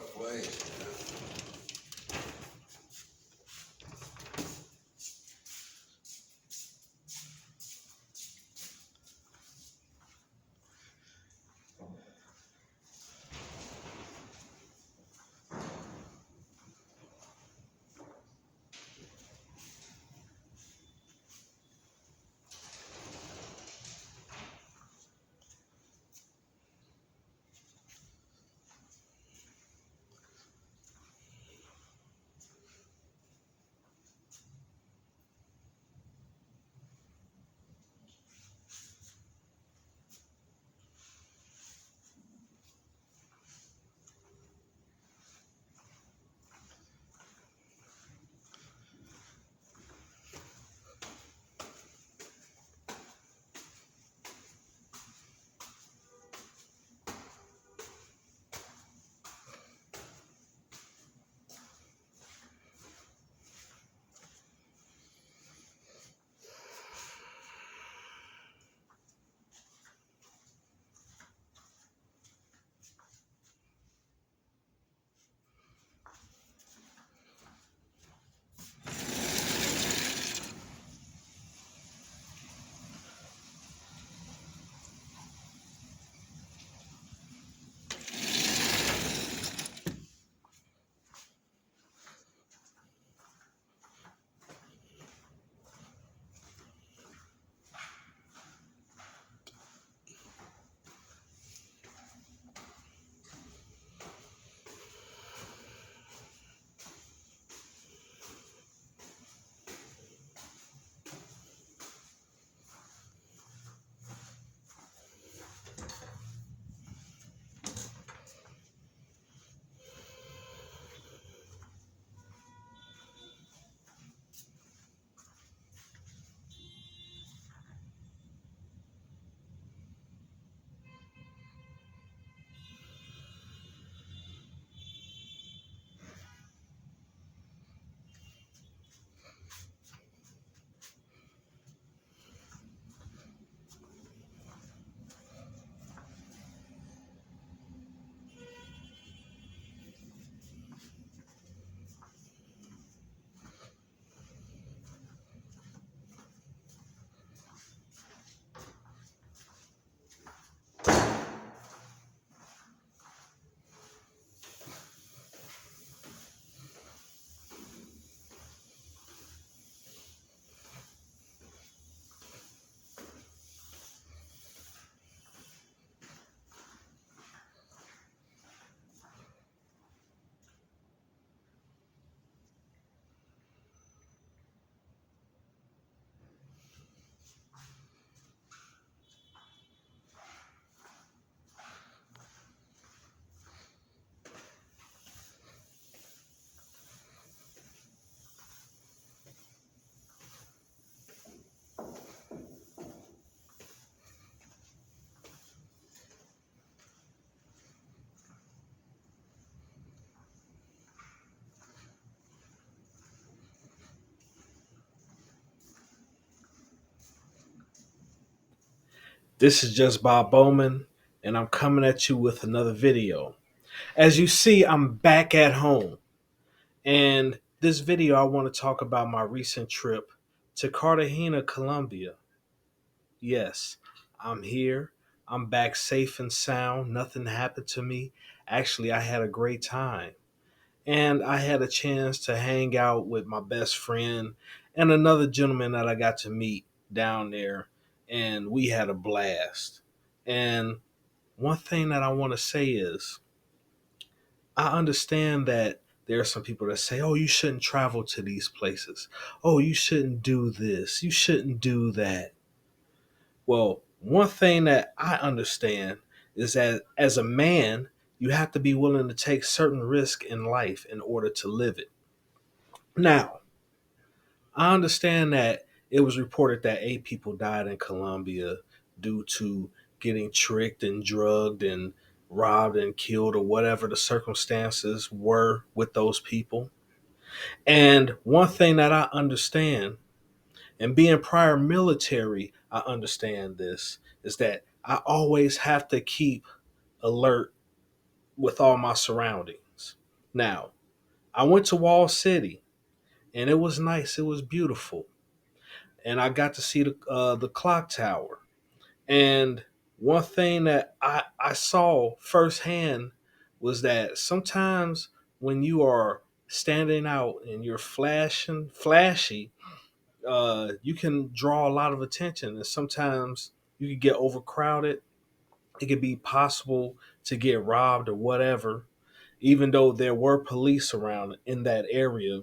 rough place, This is just Bob Bowman, and I'm coming at you with another video. As you see, I'm back at home, and this video I want to talk about my recent trip to Cartagena, Colombia. Yes, I'm here. I'm back safe and sound. Nothing happened to me. Actually, I had a great time. And I had a chance to hang out with my best friend and another gentleman that I got to meet down there, and we had a blast. And one thing that I want to say is I understand that there are some people that say, oh, you shouldn't travel to these places. Oh, you shouldn't do this. You shouldn't do that. Well, one thing that I understand is that as a man, you have to be willing to take certain risk in life in order to live it. Now, I understand that it was reported that 8 people died in Colombia due to getting tricked and drugged and robbed and killed or whatever the circumstances were with those people. And one thing that I understand, and being prior military, I understand this, is that I always have to keep alert with all my surroundings. Now, I went to Wall City, and it was nice. It was beautiful, and I got to see the clock tower. And one thing that I saw firsthand was that sometimes when you are standing out and you're flashy, you can draw a lot of attention, and sometimes you can get overcrowded. It could be possible to get robbed or whatever. Even though there were police around in that area,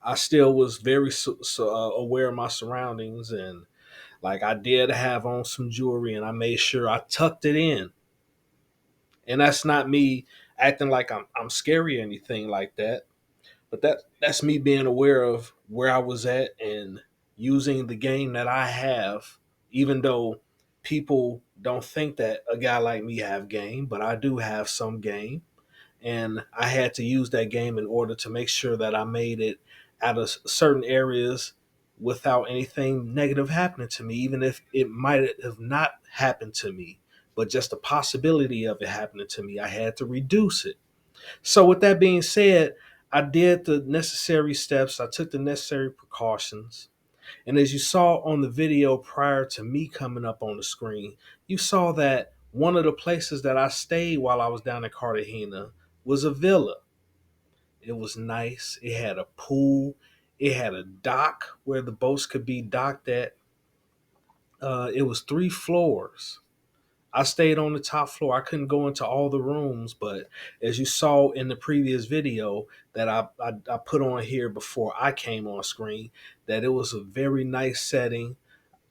I still was very aware of my surroundings, and like I did have on some jewelry, and I made sure I tucked it in. And that's not me acting like I'm scary or anything like that, but that's me being aware of where I was at and using the game that I have, even though people don't think that a guy like me have game, but I do have some game, and I had to use that game in order to make sure that I made it out of certain areas without anything negative happening to me, even if it might have not happened to me, but just the possibility of it happening to me, I had to reduce it. So, with that being said, I did the necessary steps, I took the necessary precautions. And as you saw on the video prior to me coming up on the screen, you saw that one of the places that I stayed while I was down in Cartagena was a villa. It was nice. It had a pool. It had a dock where the boats could be docked at. It was 3 floors. I stayed on the top floor. I couldn't go into all the rooms, but as you saw in the previous video that I put on here before I came on screen, that it was a very nice setting.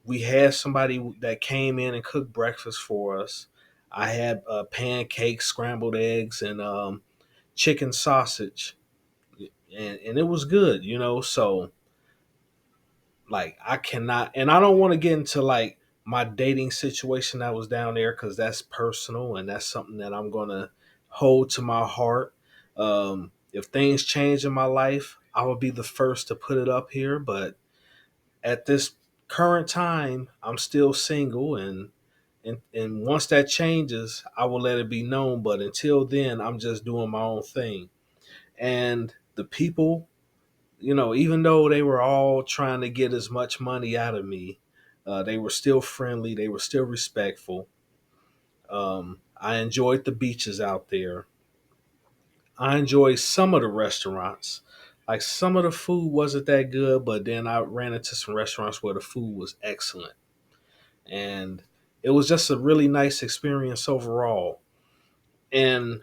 We had somebody that came in and cooked breakfast for us. I had pancakes, scrambled eggs, and chicken sausage, and it was good, you know. So like I cannot, and I don't want to get into like my dating situation that was down there because that's personal and that's something that I'm gonna hold to my heart. If things change in my life, I will be the first to put it up here. But at this current time, I'm still single, and once that changes, I will let it be known. But until then, I'm just doing my own thing. And the people, even though they were all trying to get as much money out of me, they were still friendly. They were still respectful. I enjoyed the beaches out there. I enjoyed some of the restaurants. Like some of the food wasn't that good, but then I ran into some restaurants where the food was excellent. And it was just a really nice experience overall. And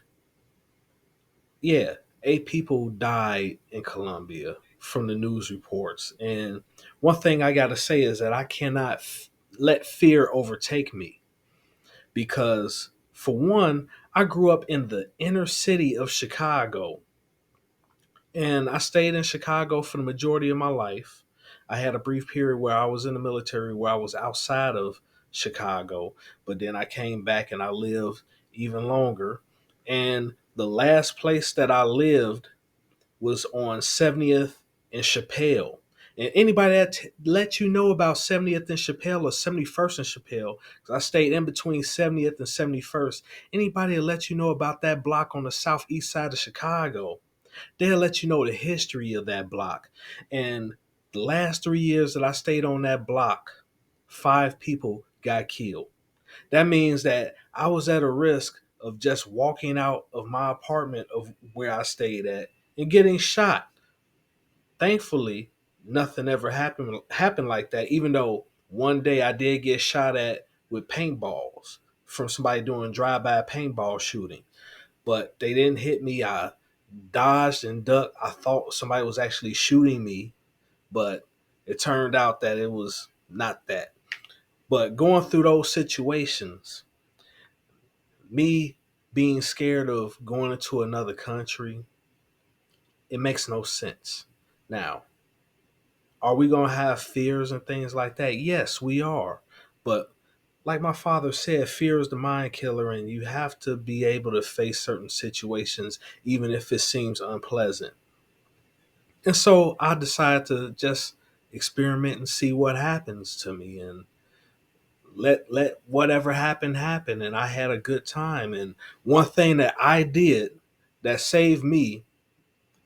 yeah, 8 people died in Colombia from the news reports. And one thing I got to say is that I cannot let fear overtake me because, for one, I grew up in the inner city of Chicago, and I stayed in Chicago for the majority of my life. I had a brief period where I was in the military where I was outside of Chicago, but then I came back and I lived even longer. And the last place that I lived was on 70th and Chappelle. And anybody that let you know about 70th and Chappelle or 71st and Chappelle, because I stayed in between 70th and 71st, anybody that let you know about that block on the southeast side of Chicago, they'll let you know the history of that block. And the last 3 years that I stayed on that block, 5 people got killed. That means that I was at a risk of just walking out of my apartment of where I stayed at and getting shot. Thankfully, nothing ever happened like that, even though one day I did get shot at with paintballs from somebody doing drive-by paintball shooting. But they didn't hit me. I dodged and ducked. I thought somebody was actually shooting me, but it turned out that it was not that. But going through those situations, me being scared of going into another country, it makes no sense. Now, are we going to have fears and things like that? Yes, we are. But like my father said, fear is the mind killer, and you have to be able to face certain situations, even if it seems unpleasant. And so I decided to just experiment and see what happens to me, and let whatever happen happen. And I had a good time. And one thing that I did that saved me.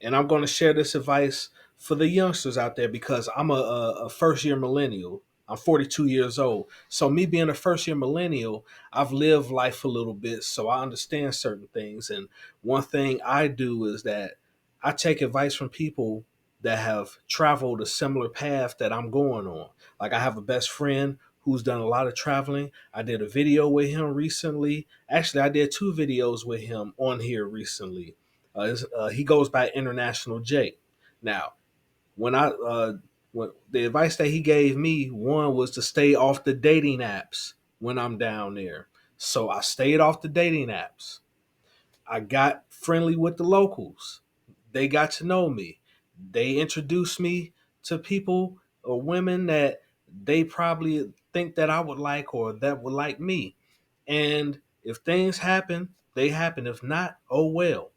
And I'm going to share this advice for the youngsters out there because I'm a first year millennial. I'm 42 years old. So, me being a first year millennial, I've lived life a little bit. So, I understand certain things. And one thing I do is that I take advice from people that have traveled a similar path that I'm going on. Like, I have a best friend who's done a lot of traveling. I did a video with him recently. Actually, I did two videos with him on here recently. He goes by International J. Now, when I when the advice that he gave me, one was to stay off the dating apps when I'm down there. So I stayed off the dating apps. I got friendly with the locals. They got to know me. They introduced me to people or women that they probably think that I would like or that would like me. And if things happen, they happen. If not, oh well.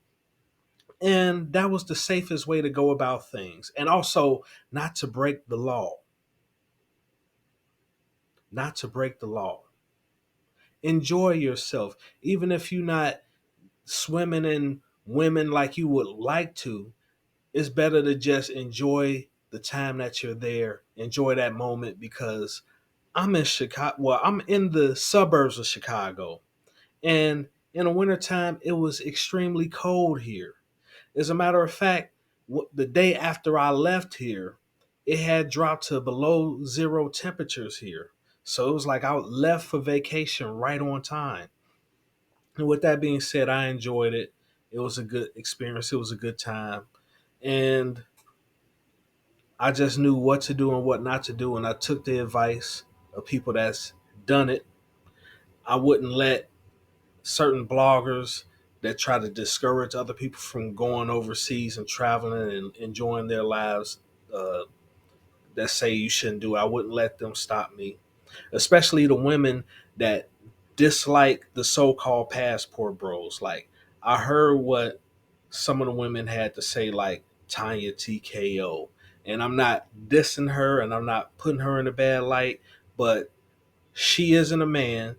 And that was the safest way to go about things. And also, not to break the law. Not to break the law. Enjoy yourself. Even if you're not swimming in women like you would like to, it's better to just enjoy the time that you're there. Enjoy that moment because I'm in Chicago. Well, I'm in the suburbs of Chicago. And in the wintertime, it was extremely cold here. As a matter of fact, the day after I left here, it had dropped to below zero temperatures here. So it was like I left for vacation right on time. And with that being said, I enjoyed it. It was a good experience. It was a good time. And I just knew what to do and what not to do. And I took the advice of people that's done it. I wouldn't let certain bloggers that try to discourage other people from going overseas and traveling and enjoying their lives uh, that say you shouldn't do it. I wouldn't let them stop me, especially the women that dislike the so-called passport bros. Like, I heard what some of the women had to say, like Tanya TKO, and I'm not dissing her and I'm not putting her in a bad light, but she isn't a man.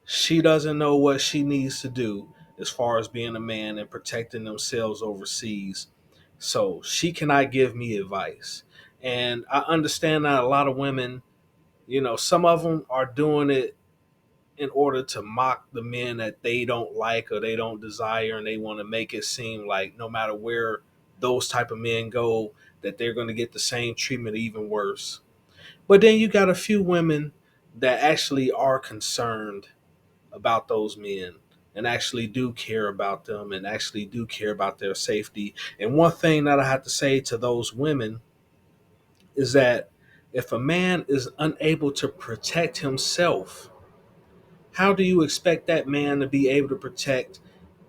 She doesn't know what she needs to do as far as being a man and protecting themselves overseas. So she cannot give me advice. And I understand that a lot of women, some of them are doing it in order to mock the men that they don't like or they don't desire, and they want to make it seem like no matter where those type of men go, that they're going to get the same treatment, even worse. But then you got a few women that actually are concerned about those men and actually do care about them and actually do care about their safety. And one thing that I have to say to those women is that if a man is unable to protect himself, how do you expect that man to be able to protect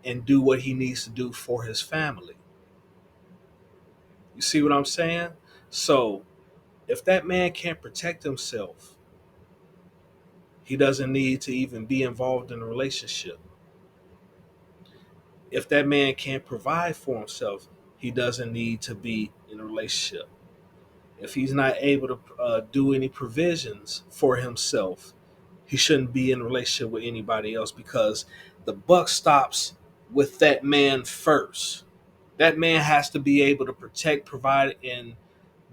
and do what he needs to do for his family? You see what I'm saying? So, if that man can't protect himself, he doesn't need to even be involved in a relationship. If that man can't provide for himself, he doesn't need to be in a relationship. If he's not able to do any provisions for himself, he shouldn't be in a relationship with anybody else because the buck stops with that man first. That man has to be able to protect, provide, and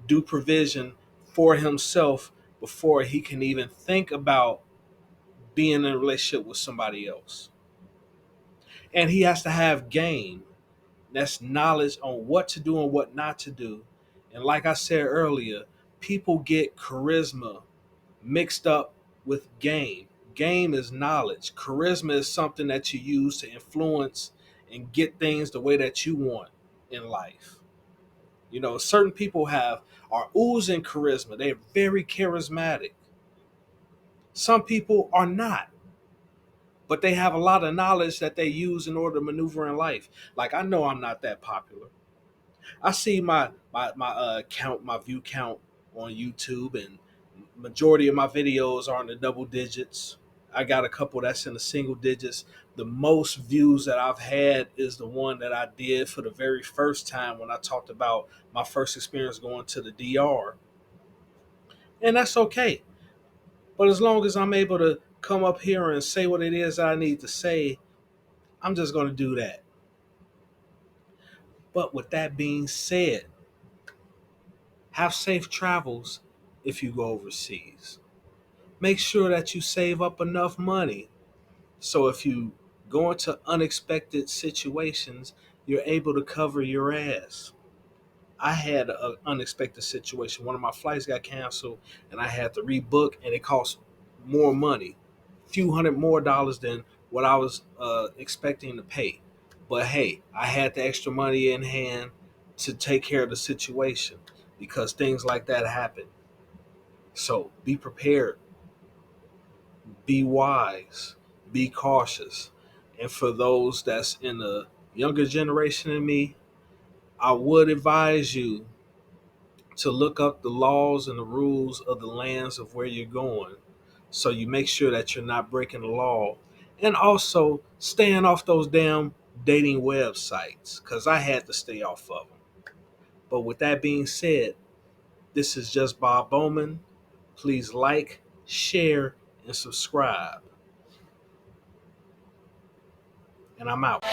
do provision for himself before he can even think about being in a relationship with somebody else. And he has to have game. That's knowledge on what to do and what not to do. And like I said earlier, people get charisma mixed up with game. Game is knowledge. Charisma is something that you use to influence and get things the way that you want in life. Certain people are oozing charisma. They're very charismatic. Some people are not, but they have a lot of knowledge that they use in order to maneuver in life. Like, I know I'm not that popular. I see my count, my view count on YouTube, and majority of my videos are in the double digits. I got a couple that's in the single digits. The most views that I've had is the one that I did for the very first time when I talked about my first experience going to the DR. And that's okay. But as long as I'm able to come up here and say what it is I need to say, I'm just going to do that. But with that being said, have safe travels if you go overseas. Make sure that you save up enough money so if you go into unexpected situations, you're able to cover your ass. I had an unexpected situation. One of my flights got canceled, and I had to rebook, and it cost more money, a few hundred more dollars than what I was expecting to pay. But hey, I had the extra money in hand to take care of the situation because things like that happen. So be prepared, be wise, be cautious. And for those that's in the younger generation than me, I would advise you to look up the laws and the rules of the lands of where you're going so you make sure that you're not breaking the law, and also staying off those damn dating websites because I had to stay off of them. But with that being said, this is just Bob Bowman. Please like, share, and subscribe. And I'm out.